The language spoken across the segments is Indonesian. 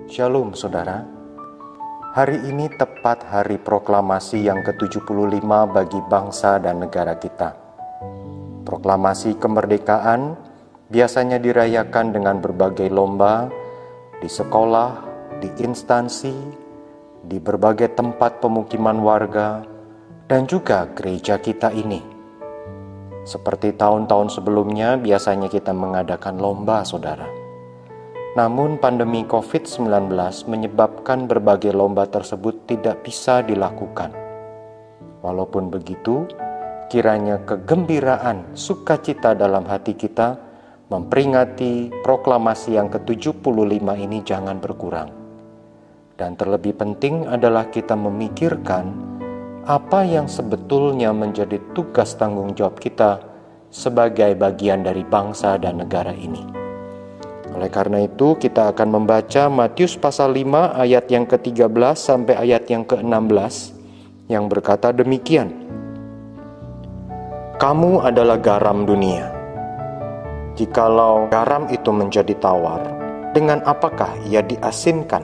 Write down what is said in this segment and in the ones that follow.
Shalom saudara. Hari ini tepat hari proklamasi yang ke-75 bagi bangsa dan negara kita. Proklamasi kemerdekaan biasanya dirayakan dengan berbagai lomba di sekolah, di instansi, di berbagai tempat pemukiman warga, dan juga gereja kita ini. Seperti tahun-tahun sebelumnya, biasanya kita mengadakan lomba, saudara. Namun pandemi COVID-19 menyebabkan berbagai lomba tersebut tidak bisa dilakukan. Walaupun begitu, kiranya kegembiraan, sukacita dalam hati kita memperingati proklamasi yang ke-75 ini jangan berkurang. Dan terlebih penting adalah kita memikirkan apa yang sebetulnya menjadi tugas tanggung jawab kita sebagai bagian dari bangsa dan negara ini. Oleh karena itu, kita akan membaca Matius pasal 5 ayat yang ke-13 sampai ayat yang ke-16 yang berkata demikian. Kamu adalah garam dunia. Jikalau garam itu menjadi tawar, dengan apakah ia diasinkan?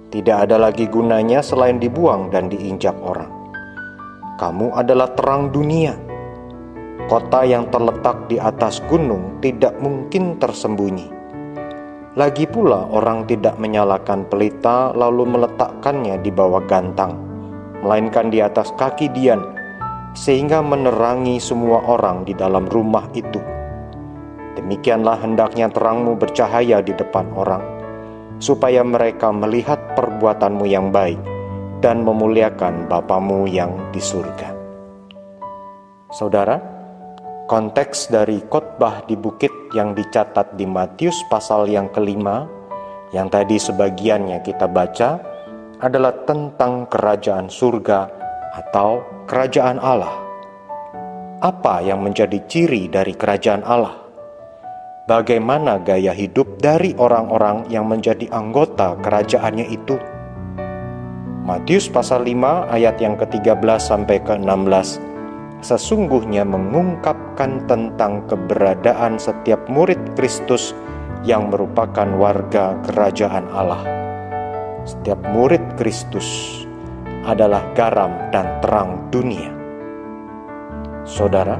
Tidak ada lagi gunanya selain dibuang dan diinjak orang. Kamu adalah terang dunia. Kota yang terletak di atas gunung tidak mungkin tersembunyi. Lagi pula orang tidak menyalakan pelita lalu meletakkannya di bawah gantang, melainkan di atas kaki dian, sehingga menerangi semua orang di dalam rumah itu. Demikianlah hendaknya terangmu bercahaya di depan orang, supaya mereka melihat perbuatanmu yang baik dan memuliakan Bapamu yang di surga. Saudara, konteks dari khotbah di bukit yang dicatat di Matius pasal yang kelima, yang tadi sebagiannya kita baca, adalah tentang kerajaan surga atau kerajaan Allah. Apa yang menjadi ciri dari kerajaan Allah? Bagaimana gaya hidup dari orang-orang yang menjadi anggota kerajaannya itu? Matius pasal 5 ayat yang ke-13 sampai ke-16 sesungguhnya mengungkapkan tentang keberadaan setiap murid Kristus yang merupakan warga kerajaan Allah. Setiap murid Kristus adalah garam dan terang dunia. Saudara,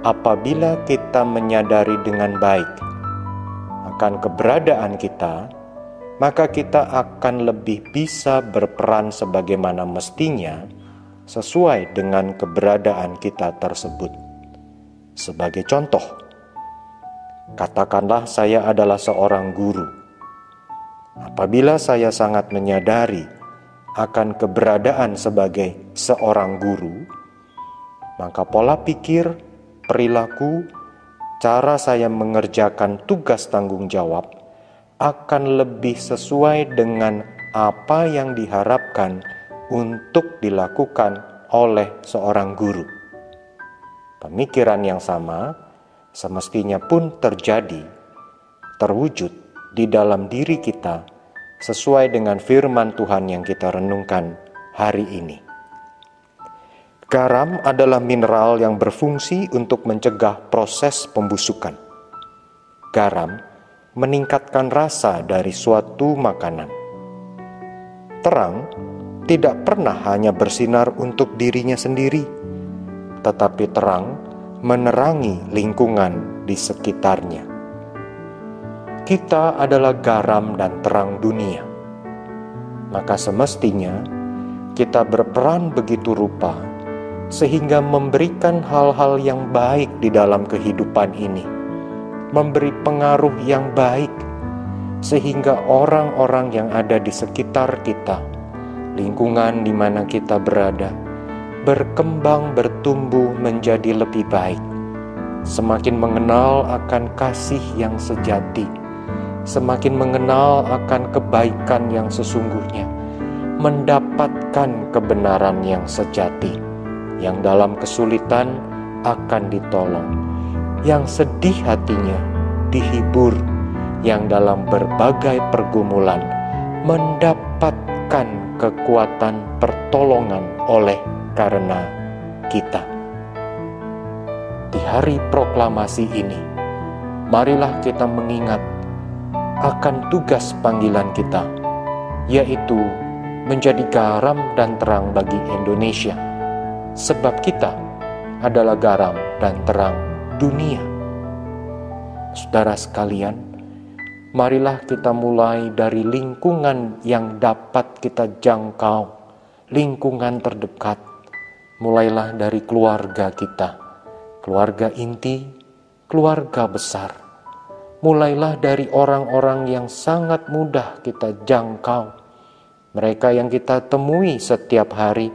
apabila kita menyadari dengan baik akan keberadaan kita, maka kita akan lebih bisa berperan sebagaimana mestinya sesuai dengan keberadaan kita tersebut. Sebagai contoh, katakanlah saya adalah seorang guru. Apabila saya sangat menyadari akan keberadaan sebagai seorang guru, maka pola pikir, perilaku, cara saya mengerjakan tugas tanggung jawab akan lebih sesuai dengan apa yang diharapkan untuk dilakukan oleh seorang guru. Pemikiran yang sama semestinya pun terwujud di dalam diri kita sesuai dengan firman Tuhan yang kita renungkan hari ini. Garam adalah mineral yang berfungsi untuk mencegah proses pembusukan. Garam meningkatkan rasa dari suatu makanan. Terang tidak pernah hanya bersinar untuk dirinya sendiri, tetapi terang menerangi lingkungan di sekitarnya. Kita adalah garam dan terang dunia. Maka semestinya kita berperan begitu rupa sehingga memberikan hal-hal yang baik di dalam kehidupan ini, memberi pengaruh yang baik, sehingga orang-orang yang ada di sekitar kita, lingkungan di mana kita berada, berkembang bertumbuh menjadi lebih baik, semakin mengenal akan kasih yang sejati, semakin mengenal akan kebaikan yang sesungguhnya, mendapatkan kebenaran yang sejati, yang dalam kesulitan akan ditolong, yang sedih hatinya dihibur, yang dalam berbagai pergumulan mendapatkan kekuatan pertolongan oleh karena kita. Di hari proklamasi ini, marilah kita mengingat akan tugas panggilan kita, yaitu menjadi garam dan terang bagi Indonesia, sebab kita adalah garam dan terang dunia. Saudara sekalian, marilah kita mulai dari lingkungan yang dapat kita jangkau, lingkungan terdekat. Mulailah dari keluarga kita, keluarga inti, keluarga besar. Mulailah dari orang-orang yang sangat mudah kita jangkau, mereka yang kita temui setiap hari,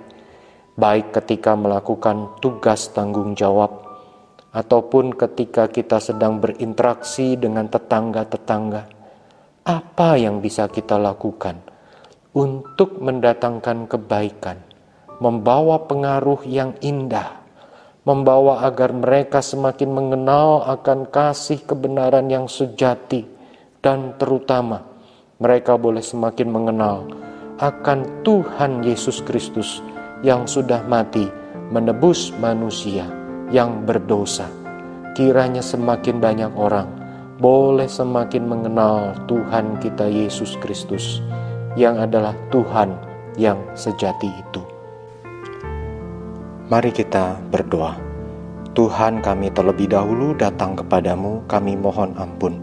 baik ketika melakukan tugas tanggung jawab, ataupun ketika kita sedang berinteraksi dengan tetangga-tetangga. Apa yang bisa kita lakukan untuk mendatangkan kebaikan, membawa pengaruh yang indah, membawa agar mereka semakin mengenal akan kasih kebenaran yang sejati, dan terutama mereka boleh semakin mengenal akan Tuhan Yesus Kristus yang sudah mati menebus manusia yang berdosa. Kiranya semakin banyak orang boleh semakin mengenal Tuhan kita Yesus Kristus yang adalah Tuhan yang sejati itu. Mari kita berdoa. Tuhan, kami terlebih dahulu datang kepadamu, kami mohon ampun.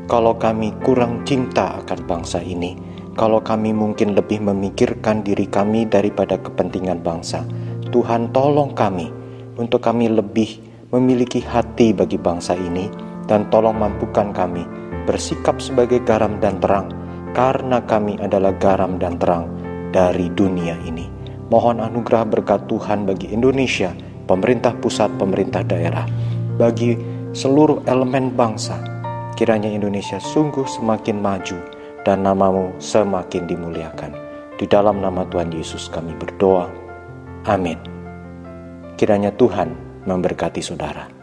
Kalau kami kurang cinta akan bangsa ini, kalau kami mungkin lebih memikirkan diri kami daripada kepentingan bangsa, Tuhan tolong kami untuk kami lebih memiliki hati bagi bangsa ini, dan tolong mampukan kami bersikap sebagai garam dan terang, karena kami adalah garam dan terang dari dunia ini. Mohon anugerah berkat Tuhan bagi Indonesia, pemerintah pusat, pemerintah daerah, bagi seluruh elemen bangsa. Kiranya Indonesia sungguh semakin maju dan namamu semakin dimuliakan. Di dalam nama Tuhan Yesus kami berdoa. Amin. Kiranya Tuhan memberkati saudara.